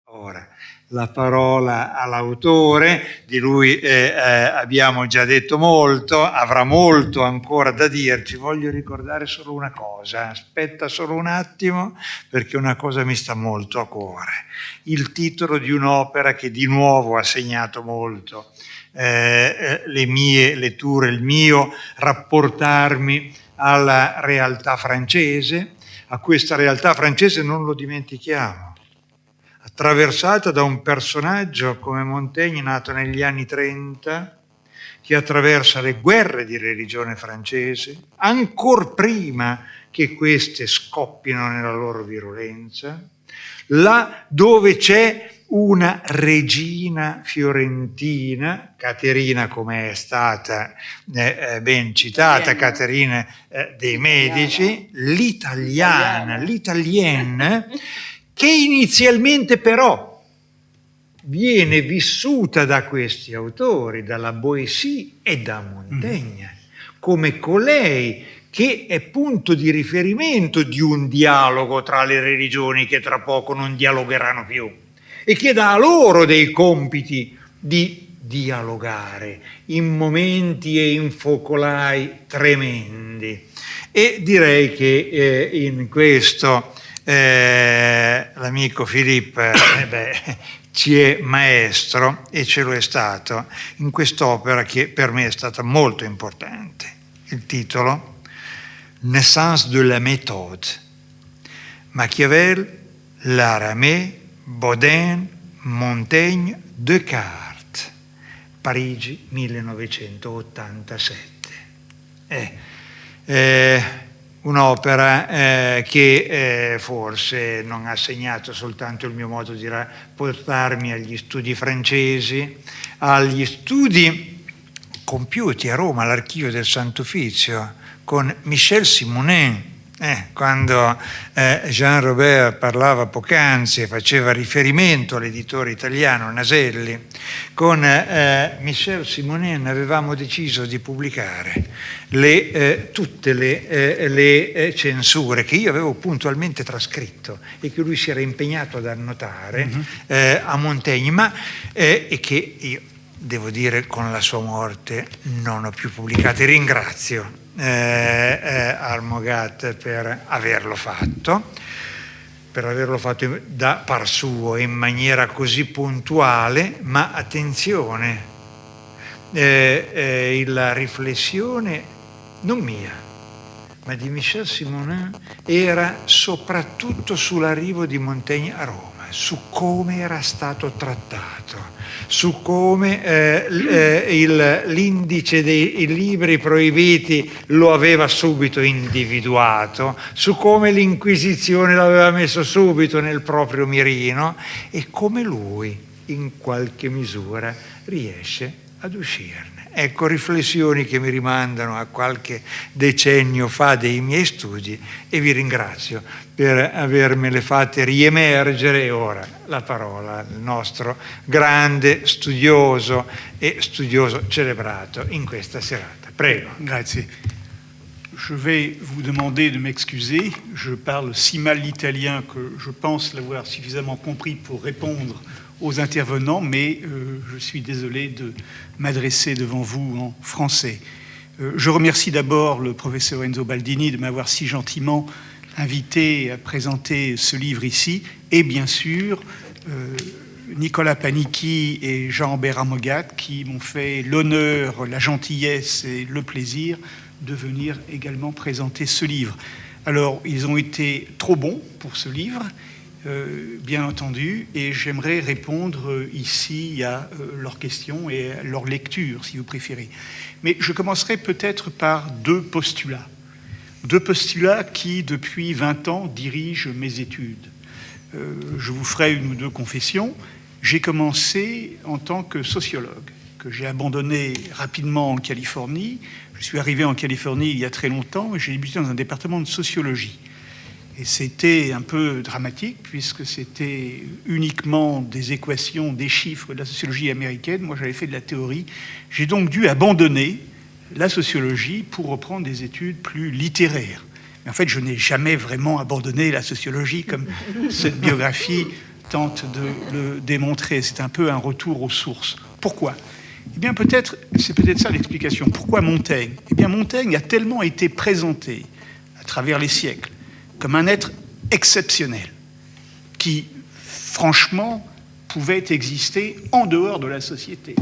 Ora, la parola all'autore, di lui abbiamo già detto molto, avrà molto ancora da dirci. Voglio ricordare solo una cosa, aspetta solo un attimo, perché una cosa mi sta molto a cuore. Il titolo di un'opera che di nuovo ha segnato molto le mie letture, il mio rapportarmi alla realtà francese. A questa realtà francese non lo dimentichiamo, attraversata da un personaggio come Montaigne, nato negli anni 30, che attraversa le guerre di religione francese, ancor prima che queste scoppino nella loro virulenza, là dove c'è una regina fiorentina, Caterina, come è stata ben citata, Caterina dei Medici, l'italiana, che inizialmente però viene vissuta da questi autori, dalla Boétie e da Montaigne, come colei che è punto di riferimento di un dialogo tra le religioni che tra poco non dialogheranno più e che dà a loro dei compiti di dialogare in momenti e in focolai tremendi. E direi che in questo l'amico Philippe ci è maestro, e ce lo è stato in quest'opera che per me è stata molto importante. Il titolo: Naissance de la méthode. Machiavel, Laramée, Baudin, Montaigne, Descartes. Parigi 1987. Un'opera che forse non ha segnato soltanto il mio modo di rapportarmi agli studi francesi, agli studi compiuti a Roma all'Archivio del Sant'Uffizio con Michel Simonin. Quando Jean Robert parlava poc'anzi e faceva riferimento all'editore italiano Naselli, con Michel Simonin avevamo deciso di pubblicare tutte le censure che io avevo puntualmente trascritto e che lui si era impegnato ad annotare a Montaigne, e che io, devo dire, con la sua morte non ho più pubblicate. Ringrazio Almogat per averlo fatto da par suo in maniera così puntuale, ma attenzione, la riflessione non mia ma di Michel Simonin era soprattutto sull'arrivo di Montaigne a Roma, su come era stato trattato, su come l'indice dei libri proibiti lo aveva subito individuato, su come l'Inquisizione l'aveva messo subito nel proprio mirino e come lui in qualche misura riesce ad uscirne. Ecco, riflessioni che mi rimandano a qualche decennio fa dei miei studi, e vi ringrazio per avermele fatte riemergere. E ora la parola al nostro grande studioso e studioso celebrato in questa serata. Prego. Grazie. Je vais vous demander de m'excuser. Je parle si mal l'italien que je pense l'avoir suffisamment compris pour répondre aux intervenants, mais je suis désolé de m'adresser devant vous en français. Je remercie d'abord le professeur Enzo Baldini de m'avoir si gentiment invité à présenter ce livre ici, et bien sûr Nicolas Panicchi et Jean-Ambert Amogat qui m'ont fait l'honneur, la gentillesse et le plaisir de venir également présenter ce livre. Alors, ils ont été trop bons pour ce livre, bien entendu, et j'aimerais répondre ici à leurs questions et à leurs lectures, si vous préférez. Mais je commencerai peut-être par deux postulats qui, depuis 20 ans, dirigent mes études. Je vous ferai une ou deux confessions. J'ai commencé en tant que sociologue, que j'ai abandonné rapidement en Californie. Je suis arrivé en Californie il y a très longtemps et j'ai débuté dans un département de sociologie. Et c'était un peu dramatique puisque c'était uniquement des équations, des chiffres de la sociologie américaine. Moi, j'avais fait de la théorie. J'ai donc dû abandonner la sociologie pour reprendre des études plus littéraires. Mais en fait, je n'ai jamais vraiment abandonné la sociologie, comme cette biographie tente de le démontrer. C'est un peu un retour aux sources. Pourquoi ? Eh bien, c'est peut-être ça l'explication. Pourquoi Montaigne ? Eh bien, Montaigne a tellement été présenté à travers les siècles comme un être exceptionnel qui, franchement, pouvait exister en dehors de la société,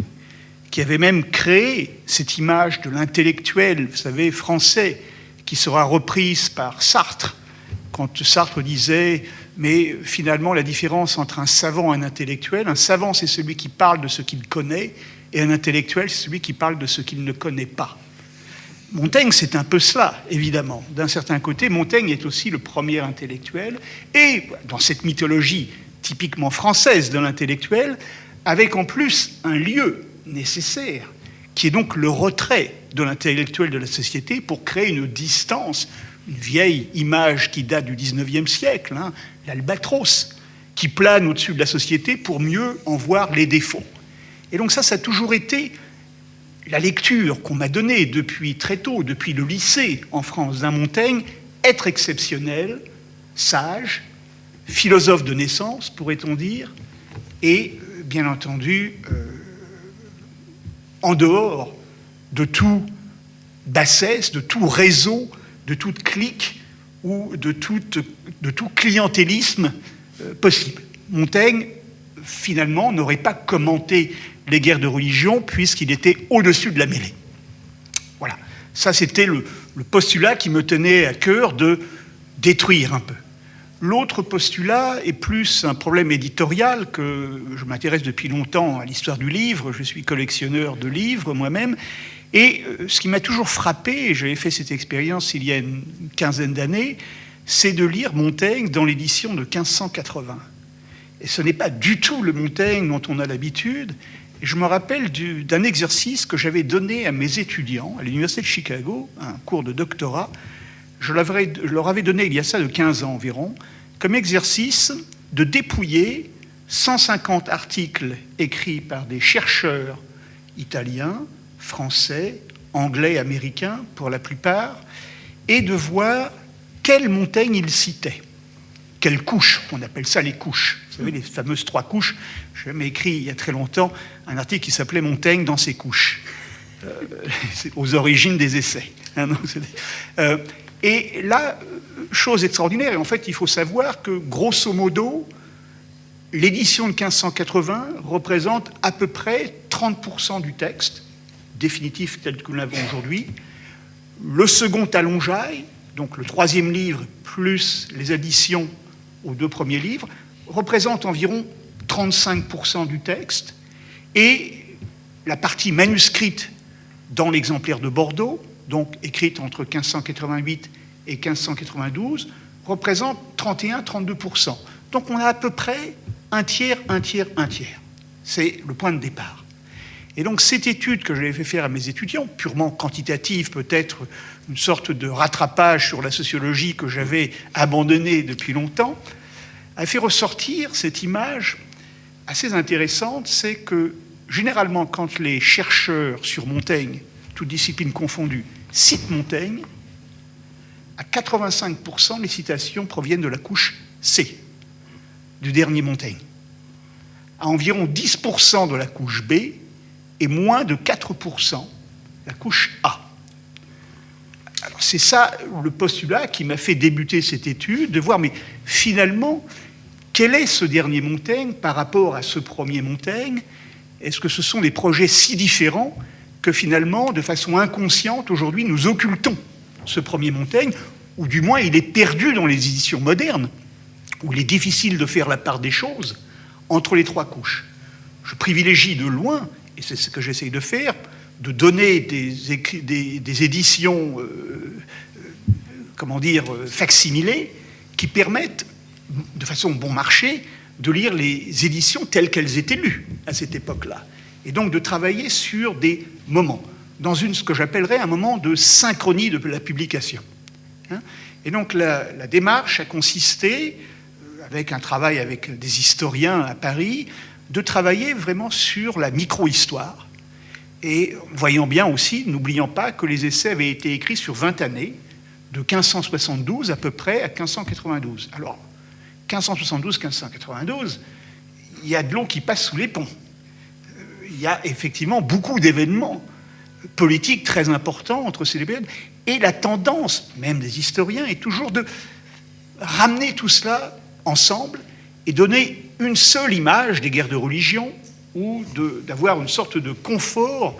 qui avait même créé cette image de l'intellectuel, vous savez, français, qui sera reprise par Sartre, quand Sartre disait « mais finalement, la différence entre un savant et un intellectuel, un savant, c'est celui qui parle de ce qu'il connaît, et un intellectuel, c'est celui qui parle de ce qu'il ne connaît pas. » Montaigne, c'est un peu cela, évidemment. D'un certain côté, Montaigne est aussi le premier intellectuel, et dans cette mythologie typiquement française de l'intellectuel, avec en plus un lieu nécessaire, qui est donc le retrait de l'intellectuel de la société pour créer une distance, une vieille image qui date du XIXe siècle, hein, l'albatros, qui plane au-dessus de la société pour mieux en voir les défauts. Et donc ça a toujours été la lecture qu'on m'a donnée depuis très tôt, depuis le lycée en France, d'un Montaigne, être exceptionnel, sage, philosophe de naissance, pourrait-on dire, et bien entendu, en dehors de tout bassesse, de tout réseau, de toute clique ou de tout clientélisme possible. Montaigne, finalement, n'aurait pas commenté les guerres de religion puisqu'il était au-dessus de la mêlée. Voilà. Ça, c'était le postulat qui me tenait à cœur de détruire un peu. L'autre postulat est plus un problème éditorial, que je m'intéresse depuis longtemps à l'histoire du livre, je suis collectionneur de livres moi-même, et ce qui m'a toujours frappé, et j'avais fait cette expérience il y a une quinzaine d'années, c'est de lire Montaigne dans l'édition de 1580. Et ce n'est pas du tout le Montaigne dont on a l'habitude. Et je me rappelle d'un exercice que j'avais donné à mes étudiants à l'Université de Chicago, un cours de doctorat. Je leur avais donné, il y a ça de 15 ans environ, comme exercice de dépouiller 150 articles écrits par des chercheurs italiens, français, anglais, américains, pour la plupart, et de voir quel Montaigne ils citaient. Quelles couches, on appelle ça les couches. Vous savez, les fameuses 3 couches. J'ai même écrit, il y a très longtemps, un article qui s'appelait « Montaigne dans ses couches », aux origines des essais. Et là, chose extraordinaire, et en fait, il faut savoir que, grosso modo, l'édition de 1580 représente à peu près 30% du texte, définitif tel que nous l'avons aujourd'hui. Le second allongeaille, donc le 3e livre, plus les additions aux 2 premiers livres, représente environ 35% du texte, et la partie manuscrite dans l'exemplaire de Bordeaux, donc écrite entre 1588 et 1592, représente 31-32%. Donc on a à peu près un tiers. C'est le point de départ. Et donc cette étude que j'avais fait faire à mes étudiants, purement quantitative, peut-être une sorte de rattrapage sur la sociologie que j'avais abandonnée depuis longtemps, a fait ressortir cette image assez intéressante, c'est que généralement quand les chercheurs sur Montaigne, toutes disciplines confondues, citent Montaigne, à 85%, les citations proviennent de la couche C, du dernier Montaigne, à environ 10% de la couche B, et moins de 4% la couche A. Alors c'est ça le postulat qui m'a fait débuter cette étude, de voir, mais finalement, quel est ce dernier Montaigne par rapport à ce premier Montaigne? Est-ce que ce sont des projets si différents que finalement, de façon inconsciente, aujourd'hui, nous occultons ce premier Montaigne, ou du moins il est perdu dans les éditions modernes, où il est difficile de faire la part des choses entre les 3 couches. Je privilégie de loin, et c'est ce que j'essaye de faire, de donner des éditions, facsimilées, qui permettent, de façon bon marché, de lire les éditions telles qu'elles étaient lues à cette époque-là. Et donc de travailler sur des moments, dans ce que j'appellerais un moment de synchronie de la publication. Et donc la démarche a consisté, avec un travail avec des historiens à Paris, de travailler vraiment sur la micro-histoire. Et voyons bien aussi, n'oublions pas que les essais avaient été écrits sur 20 années, de 1572 à peu près à 1592. Alors, 1572-1592, il y a de l'eau qui passe sous les ponts. Il y a effectivement beaucoup d'événements politiques très importants entre ces deux périodes. Et la tendance, même des historiens, est toujours de ramener tout cela ensemble et donner une seule image des guerres de religion ou d'avoir une sorte de confort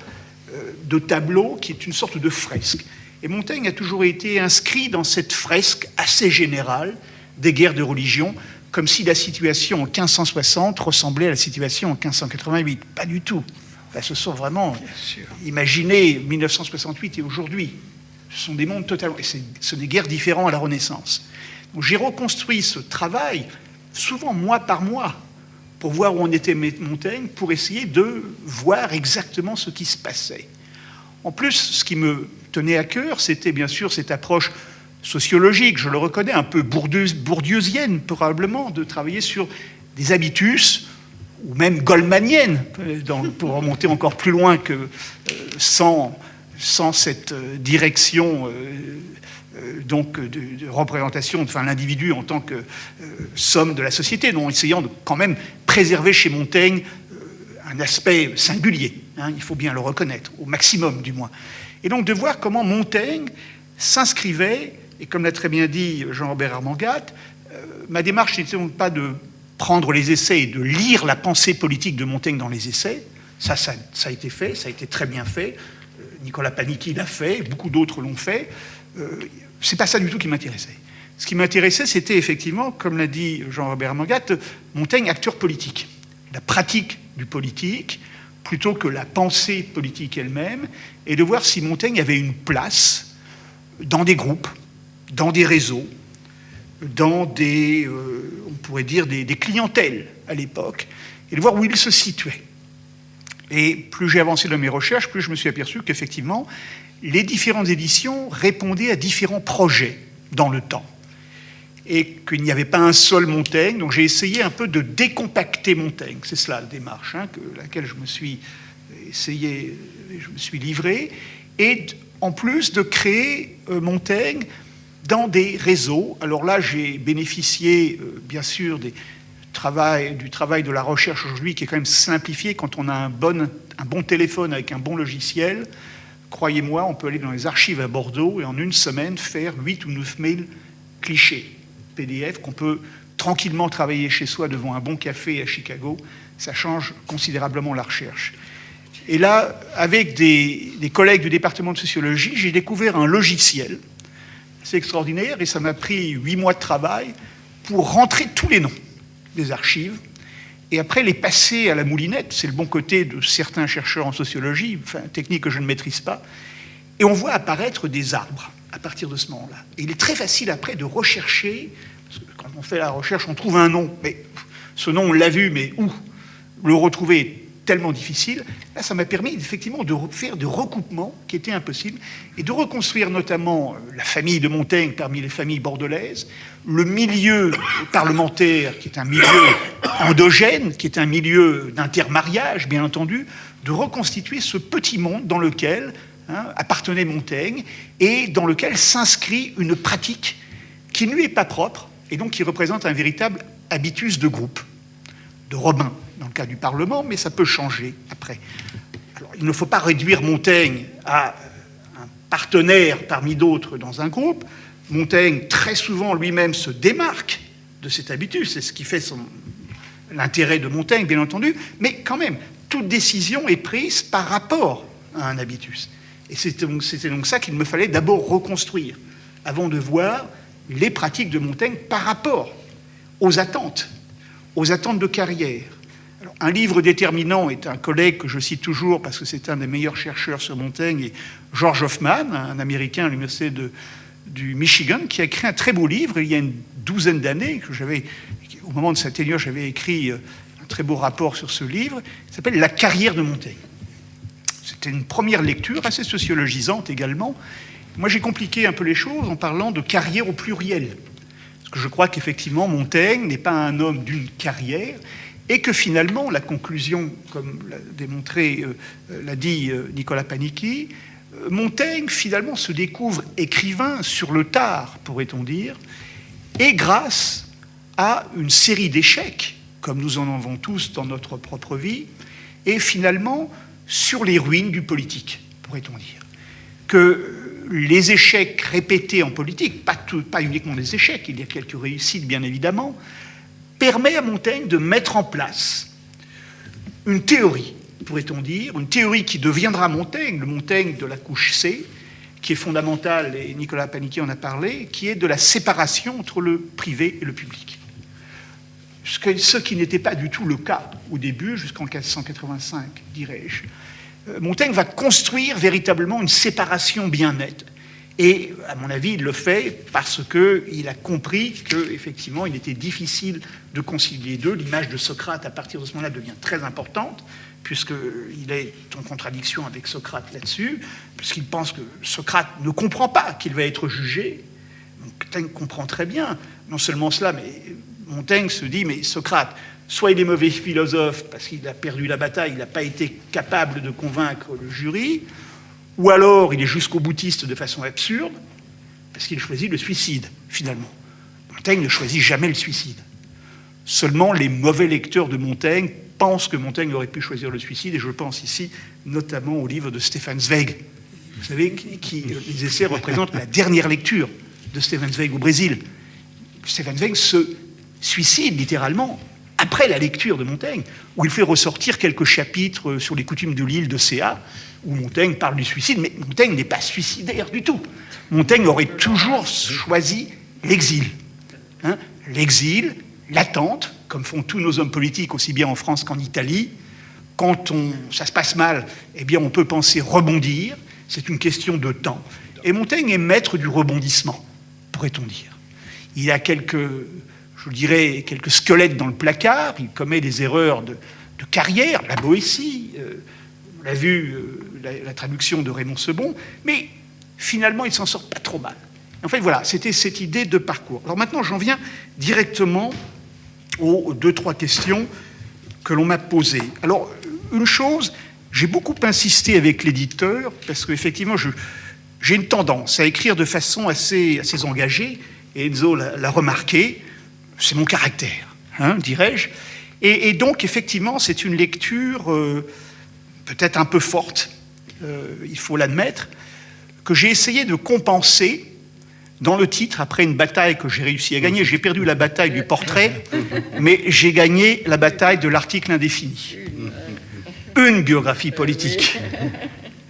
de tableau qui est une sorte de fresque. Et Montaigne a toujours été inscrit dans cette fresque assez générale des guerres de religion, comme si la situation en 1560 ressemblait à la situation en 1588. Pas du tout. Enfin, ce sont vraiment... Imaginez 1968 et aujourd'hui. Ce sont des mondes totalement... Et ce sont des guerres différentes à la Renaissance. Donc j'ai reconstruit ce travail, souvent mois par mois, pour voir où en était Montaigne, pour essayer de voir exactement ce qui se passait. En plus, ce qui me tenait à cœur, c'était bien sûr cette approche sociologique, je le reconnais, un peu bourdieusienne probablement, de travailler sur des habitus, ou même goldmaniennes, pour remonter encore plus loin que sans cette direction donc de représentation, enfin l'individu en tant que somme de la société, donc essayant de quand même préserver chez Montaigne un aspect singulier, hein, il faut bien le reconnaître, au maximum du moins. Et donc de voir comment Montaigne s'inscrivait, et comme l'a très bien dit Jean-Robert Armangat, ma démarche n'était donc pas de prendre les essais et de lire la pensée politique de Montaigne dans les essais, ça a été fait, ça a été très bien fait, Nicolas Panichi l'a fait, beaucoup d'autres l'ont fait, c'est pas ça du tout qui m'intéressait. Ce qui m'intéressait, c'était effectivement, comme l'a dit Jean-Robert Armangat, Montaigne, acteur politique. La pratique du politique, plutôt que la pensée politique elle-même, et de voir si Montaigne avait une place dans des groupes, dans des réseaux, dans des, on pourrait dire, des clientèles à l'époque, et de voir où il se situait. Et plus j'ai avancé dans mes recherches, plus je me suis aperçu qu'effectivement, les différentes éditions répondaient à différents projets dans le temps. Et qu'il n'y avait pas un seul Montaigne, donc j'ai essayé un peu de décompacter Montaigne. C'est cela la démarche, hein, laquelle je me suis essayé, je me suis livré, et en plus de créer Montaigne dans des réseaux. Alors là, j'ai bénéficié, bien sûr, du travail de la recherche aujourd'hui, qui est quand même simplifié quand on a un bon téléphone avec un bon logiciel. Croyez-moi, on peut aller dans les archives à Bordeaux et en une semaine faire 8 ou 9 000 clichés PDF qu'on peut tranquillement travailler chez soi devant un bon café à Chicago. Ça change considérablement la recherche. Et là, avec des collègues du département de sociologie, j'ai découvert un logiciel. C'est extraordinaire et ça m'a pris 8 mois de travail pour rentrer tous les noms des archives et après les passer à la moulinette. C'est le bon côté de certains chercheurs en sociologie, enfin, technique que je ne maîtrise pas. Et on voit apparaître des arbres à partir de ce moment-là. Et il est très facile après de rechercher, parce que quand on fait la recherche, on trouve un nom, mais ce nom, on l'a vu, mais où le retrouver est tellement difficile. Là, ça m'a permis effectivement de faire des recoupements qui étaient impossibles et de reconstruire notamment la famille de Montaigne parmi les familles bordelaises, le milieu parlementaire qui est un milieu endogène, qui est un milieu d'intermariage, bien entendu, de reconstituer ce petit monde dans lequel appartenait Montaigne et dans lequel s'inscrit une pratique qui ne lui est pas propre et donc qui représente un véritable habitus de groupe, de Robin, dans le cas du Parlement, mais ça peut changer après. Alors, il ne faut pas réduire Montaigne à un partenaire parmi d'autres dans un groupe. Montaigne, très souvent, lui-même se démarque de cet habitus, c'est ce qui fait l'intérêt de Montaigne, bien entendu, mais quand même, toute décision est prise par rapport à un habitus. Et c'était donc ça qu'il me fallait d'abord reconstruire, avant de voir les pratiques de Montaigne par rapport aux attentes de carrière. Alors, un livre déterminant est un collègue que je cite toujours parce que c'est un des meilleurs chercheurs sur Montaigne, et George Hoffman, un Américain à l'université du Michigan, qui a écrit un très beau livre il y a une douzaine d'années, au moment de sa tenure, j'avais écrit un très beau rapport sur ce livre, qui s'appelle « La carrière de Montaigne ». C'était une première lecture assez sociologisante également. Moi, j'ai compliqué un peu les choses en parlant de carrière au pluriel. Parce que je crois qu'effectivement, Montaigne n'est pas un homme d'une carrière et que finalement, la conclusion, comme l'a dit Nicolas Panichi, Montaigne, finalement, se découvre écrivain sur le tard, pourrait-on dire, et grâce à une série d'échecs, comme nous en avons tous dans notre propre vie, et finalement sur les ruines du politique, pourrait-on dire. Que les échecs répétés en politique, pas uniquement des échecs, il y a quelques réussites bien évidemment, permet à Montaigne de mettre en place une théorie, pourrait-on dire, une théorie qui deviendra Montaigne, le Montaigne de la couche C, qui est fondamentale, et Nicolas Panichi en a parlé, qui est de la séparation entre le privé et le public. Ce qui n'était pas du tout le cas au début, jusqu'en 1585, dirais-je. Montaigne va construire véritablement une séparation bien nette. Et, à mon avis, il le fait parce qu'il a compris qu'effectivement, il était difficile de concilier les deux. L'image de Socrate, à partir de ce moment-là, devient très importante, puisqu'il est en contradiction avec Socrate là-dessus, puisqu'il pense que Socrate ne comprend pas qu'il va être jugé. Montaigne comprend très bien, non seulement cela, mais Montaigne se dit, mais Socrate, soit il est mauvais philosophe parce qu'il a perdu la bataille, il n'a pas été capable de convaincre le jury, ou alors il est jusqu'au boutiste de façon absurde, parce qu'il choisit le suicide, finalement. Montaigne ne choisit jamais le suicide. Seulement les mauvais lecteurs de Montaigne pensent que Montaigne aurait pu choisir le suicide, et je pense ici notamment au livre de Stefan Zweig. Vous savez, les essais représentent la dernière lecture de Stefan Zweig au Brésil. Stefan Zweig se suicide littéralement après la lecture de Montaigne, où il fait ressortir quelques chapitres sur les coutumes de l'île de Céa, où Montaigne parle du suicide, mais Montaigne n'est pas suicidaire du tout. Montaigne aurait toujours choisi l'exil. Hein, l'exil, l'attente, comme font tous nos hommes politiques, aussi bien en France qu'en Italie. Quand ça se passe mal, eh bien on peut penser rebondir, c'est une question de temps. Et Montaigne est maître du rebondissement, pourrait-on dire. Il a quelques squelettes dans le placard, il commet des erreurs de carrière, la Boétie, on l'a vu, la traduction de Raymond Sebon, mais finalement, il ne s'en sort pas trop mal. En fait, voilà, c'était cette idée de parcours. Alors maintenant, j'en viens directement aux 2-3 questions que l'on m'a posées. Alors, une chose, j'ai beaucoup insisté avec l'éditeur, parce qu'effectivement, j'ai une tendance à écrire de façon assez engagée, et Enzo l'a remarqué, c'est mon caractère, hein, dirais-je. Et donc, effectivement, c'est une lecture peut-être un peu forte, il faut l'admettre, que j'ai essayé de compenser dans le titre après une bataille que j'ai réussi à gagner. J'ai perdu la bataille du portrait, mais j'ai gagné la bataille de l'article indéfini. Une biographie politique.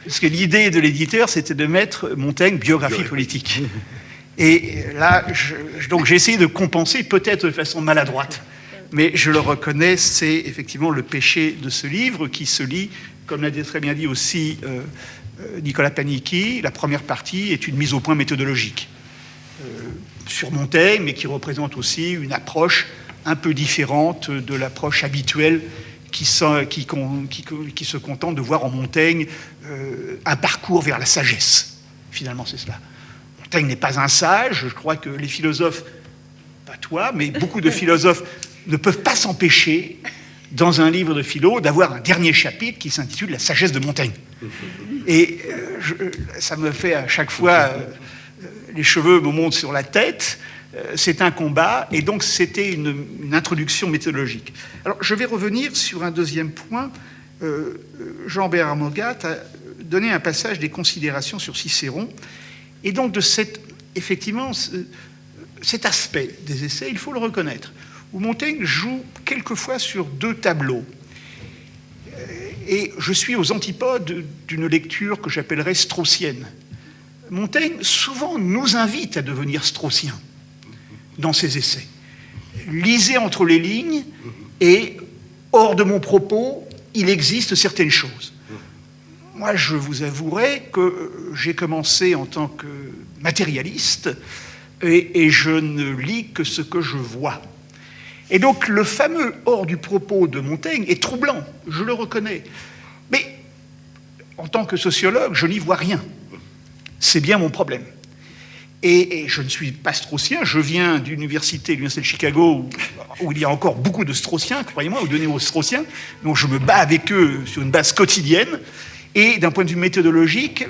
Parce que l'idée de l'éditeur, c'était de mettre Montaigne biographie politique. Et là, donc j'ai essayé de compenser, peut-être de façon maladroite, mais je le reconnais, c'est effectivement le péché de ce livre qui se lit, comme l'a très bien dit aussi Nicolas Panichi, la première partie est une mise au point méthodologique sur Montaigne, mais qui représente aussi une approche un peu différente de l'approche habituelle qui se contente de voir en Montaigne un parcours vers la sagesse. Finalement, c'est cela. Montaigne n'est pas un sage. Je crois que les philosophes, pas toi, mais beaucoup de philosophes ne peuvent pas s'empêcher, dans un livre de philo, d'avoir un dernier chapitre qui s'intitule « La sagesse de Montaigne ». Et ça me fait à chaque fois... les cheveux me montent sur la tête, c'est un combat, et donc c'était une introduction méthodologique. Alors je vais revenir sur un deuxième point. Jean-Bernard Mogat a donné un passage des considérations sur Cicéron, et donc de effectivement, cet aspect des essais, il faut le reconnaître, où Montaigne joue quelquefois sur 2 tableaux. Et je suis aux antipodes d'une lecture que j'appellerais straussienne. Montaigne souvent nous invite à devenir straussien dans ses essais. Lisez entre les lignes et hors de mon propos, il existe certaines choses. Moi, je vous avouerai que j'ai commencé en tant que matérialiste et je ne lis que ce que je vois. Et donc, le fameux hors du propos de Montaigne est troublant, je le reconnais. Mais en tant que sociologue, je n'y vois rien. C'est bien mon problème. Et je ne suis pas straussien, je viens de l'université de Chicago, où il y a encore beaucoup de straussiens, croyez-moi, ou de néo-straussiens, donc je me bats avec eux sur une base quotidienne. Et d'un point de vue méthodologique,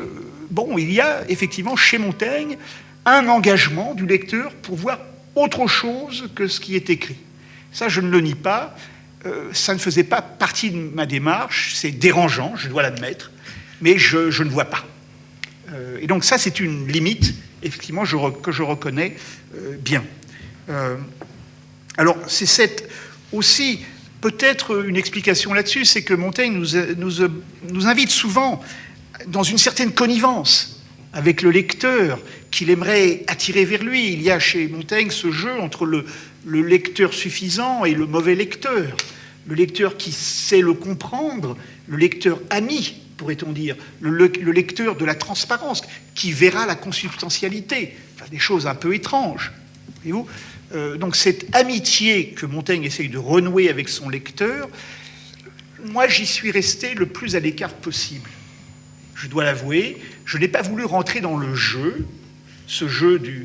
bon, il y a effectivement chez Montaigne un engagement du lecteur pour voir autre chose que ce qui est écrit. Ça, je ne le nie pas. Ça ne faisait pas partie de ma démarche. C'est dérangeant, je dois l'admettre, mais je ne vois pas. Et donc ça, c'est une limite, effectivement, que je reconnais bien. Alors, c'est aussi peut-être une explication là-dessus, c'est que Montaigne nous invite souvent dans une certaine connivence avec le lecteur qu'il aimerait attirer vers lui. Il y a chez Montaigne ce jeu entre le lecteur suffisant et le mauvais lecteur. Le lecteur qui sait le comprendre, le lecteur ami, pourrait-on dire, le lecteur de la transparence, qui verra la consubstantialité, enfin, des choses un peu étranges. Voyez-vous ? Donc cette amitié que Montaigne essaye de renouer avec son lecteur, moi j'y suis resté le plus à l'écart possible. Je dois l'avouer, je n'ai pas voulu rentrer dans le jeu,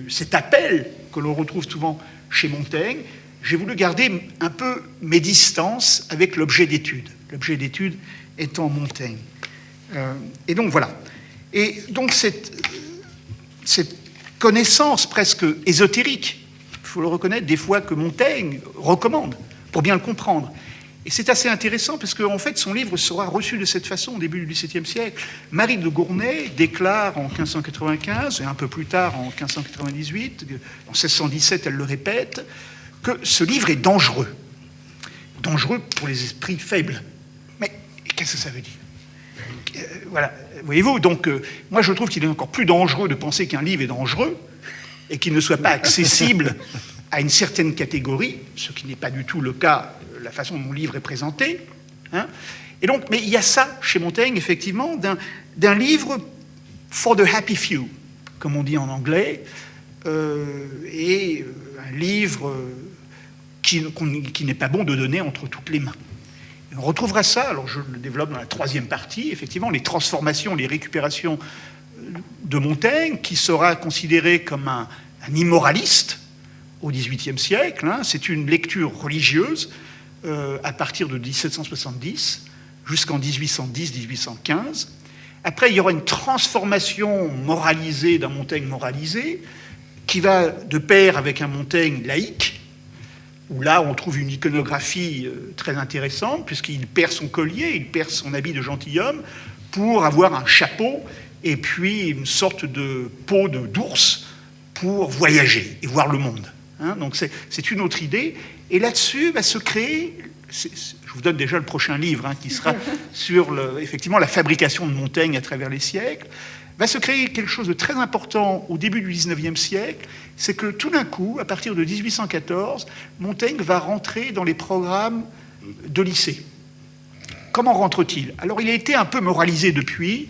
cet appel que l'on retrouve souvent chez Montaigne. J'ai voulu garder un peu mes distances avec l'objet d'étude. L'objet d'étude étant Montaigne. Et donc voilà. Et donc cette connaissance presque ésotérique, il faut le reconnaître, des fois que Montaigne recommande pour bien le comprendre. Et c'est assez intéressant parce qu'en fait, son livre sera reçu de cette façon au début du XVIIe siècle. Marie de Gournay déclare en 1595, et un peu plus tard en 1598, en 1617 elle le répète, que ce livre est dangereux. Dangereux pour les esprits faibles. Mais qu'est-ce que ça veut dire ? Voilà, voyez-vous, donc moi je trouve qu'il est encore plus dangereux de penser qu'un livre est dangereux et qu'il ne soit pas accessible à une certaine catégorie, ce qui n'est pas du tout le cas, la façon dont mon livre est présenté. Hein. Et donc, mais il y a ça chez Montaigne, effectivement, d'un livre for the happy few, comme on dit en anglais, et un livre qui n'est pas bon de donner entre toutes les mains. Et on retrouvera ça, alors je le développe dans la troisième partie, effectivement, les transformations, les récupérations de Montaigne, qui sera considéré comme un immoraliste au XVIIIe siècle. Hein. C'est une lecture religieuse à partir de 1770 jusqu'en 1810-1815. Après, il y aura une transformation moralisée d'un Montaigne moralisé qui va de pair avec un Montaigne laïque, où là, on trouve une iconographie très intéressante, puisqu'il perd son collier, il perd son habit de gentilhomme pour avoir un chapeau et puis une sorte de peau d'ours pour voyager et voir le monde. Hein, donc c'est une autre idée. Et là-dessus va se créer, je vous donne déjà le prochain livre, hein, qui sera sur effectivement la fabrication de Montaigne à travers les siècles, va se créer quelque chose de très important au début du XIXe siècle, c'est que tout d'un coup, à partir de 1814, Montaigne va rentrer dans les programmes de lycée. Comment rentre-t-il ? Alors il a été un peu moralisé depuis.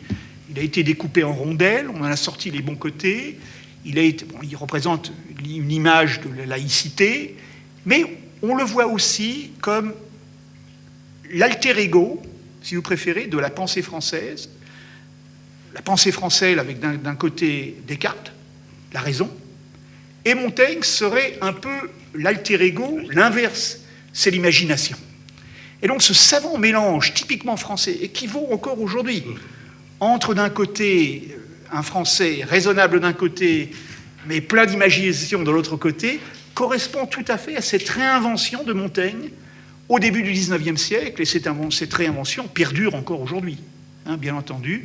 Il a été découpé en rondelles, on en a sorti les bons côtés, il représente une image de la laïcité, mais on le voit aussi comme l'alter ego, si vous préférez, de la pensée française. La pensée française avec d'un côté Descartes, la raison, et Montaigne serait un peu l'alter ego, l'inverse, c'est l'imagination. Et donc ce savant mélange typiquement français, et qui vaut encore aujourd'hui, entre d'un côté un français raisonnable d'un côté, mais plein d'imagination de l'autre côté, correspond tout à fait à cette réinvention de Montaigne au début du XIXe siècle, et cette réinvention perdure encore aujourd'hui, hein, bien entendu,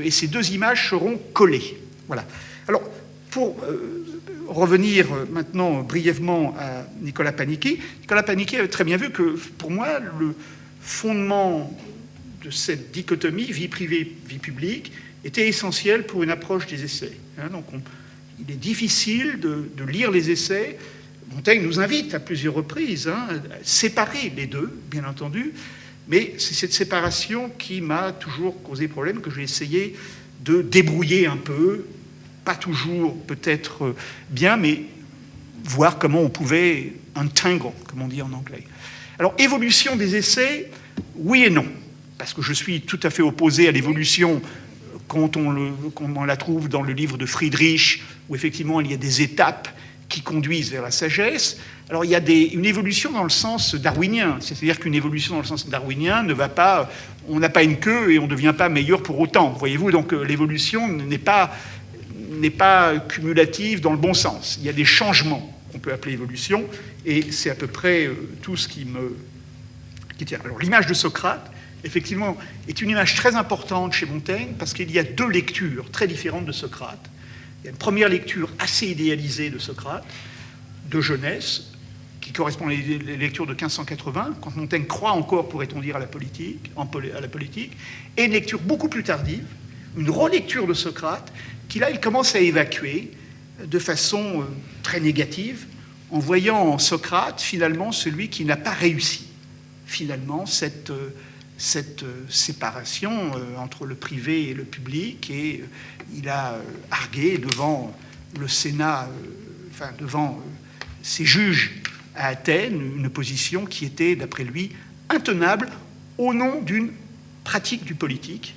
et ces deux images seront collées. Voilà. Alors, pour revenir maintenant brièvement à Nicolas Panichi avait très bien vu que, pour moi, le fondement de cette dichotomie vie privée, vie publique était essentiel pour une approche des essais. Hein, donc il est difficile de lire les essais. Montaigne nous invite à plusieurs reprises à séparer les deux, bien entendu, mais c'est cette séparation qui m'a toujours causé problème, que j'ai essayé de débrouiller un peu, pas toujours peut-être bien, mais voir comment on pouvait untangle, comme on dit en anglais. Alors, évolution des essais, oui et non, parce que je suis tout à fait opposé à l'évolution quand on la trouve dans le livre de Friedrich, où effectivement il y a des étapes qui conduisent vers la sagesse. Alors il y a une évolution dans le sens darwinien, c'est-à-dire qu'une évolution dans le sens darwinien ne va pas, on n'a pas une queue et on ne devient pas meilleur pour autant, voyez-vous, donc l'évolution n'est pas cumulative dans le bon sens. Il y a des changements qu'on peut appeler évolution, et c'est à peu près tout ce qui tient. Alors l'image de Socrate, effectivement, est une image très importante chez Montaigne, parce qu'il y a deux lectures très différentes de Socrate. Il y a une première lecture assez idéalisée de Socrate, de jeunesse, qui correspond à la lecture de 1580, quand Montaigne croit encore, pourrait-on dire, à la politique, et une lecture beaucoup plus tardive, une relecture de Socrate, qui là, il commence à évacuer de façon très négative, en voyant en Socrate, finalement, celui qui n'a pas réussi, finalement, cette séparation entre le privé et le public, et il a argué devant le Sénat, devant ses juges à Athènes, une position qui était, d'après lui, intenable au nom d'une pratique du politique,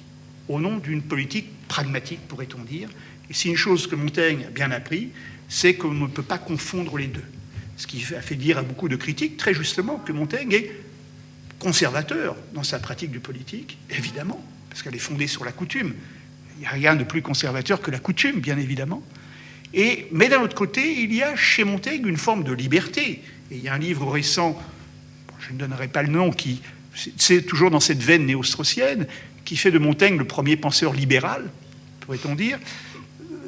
au nom d'une politique pragmatique, pourrait-on dire. Et c'est une chose que Montaigne a bien appris, c'est qu'on ne peut pas confondre les deux. Ce qui a fait dire à beaucoup de critiques, très justement, que Montaigne est conservateur dans sa pratique du politique, évidemment, parce qu'elle est fondée sur la coutume. Il n'y a rien de plus conservateur que la coutume, bien évidemment. Mais d'un autre côté, il y a chez Montaigne une forme de liberté. Et il y a un livre récent, je ne donnerai pas le nom, c'est toujours dans cette veine néo-straussienne, qui fait de Montaigne le premier penseur libéral, pourrait-on dire.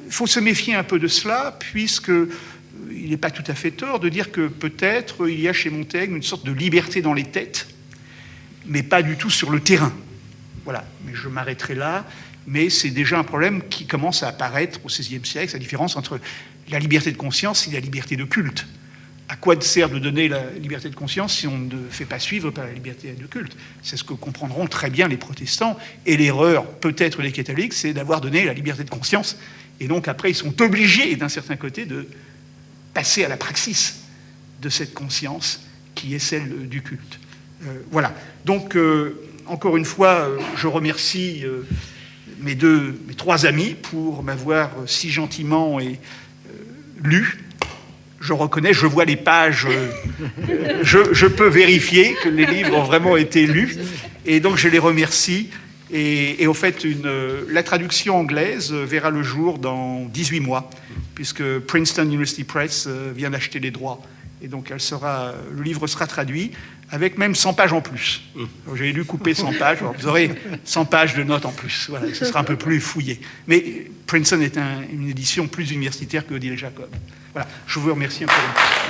Il faut se méfier un peu de cela, puisqu'il n'est pas tout à fait tort de dire que peut-être il y a chez Montaigne une sorte de liberté dans les têtes, mais pas du tout sur le terrain. Voilà, mais je m'arrêterai là. Mais c'est déjà un problème qui commence à apparaître au XVIe siècle, la différence entre la liberté de conscience et la liberté de culte. À quoi sert de donner la liberté de conscience si on ne fait pas suivre par la liberté de culte? C'est ce que comprendront très bien les protestants. Et l'erreur, peut-être des catholiques, c'est d'avoir donné la liberté de conscience. Et donc après, ils sont obligés, d'un certain côté, de passer à la praxis de cette conscience qui est celle du culte. Voilà. Donc, encore une fois, je remercie mes trois amis pour m'avoir si gentiment lu. Je reconnais, je vois les pages, je peux vérifier que les livres ont vraiment été lus, et donc je les remercie. Et au fait, la traduction anglaise verra le jour dans 18 mois, puisque Princeton University Press vient d'acheter les droits. Et donc le livre sera traduit, avec même 100 pages en plus. J'ai dû couper 100 pages, alors vous aurez 100 pages de notes en plus. Voilà, ce sera un peu plus fouillé. Mais Princeton est une édition plus universitaire que Odile Jacob. Voilà, je vous remercie encore une fois.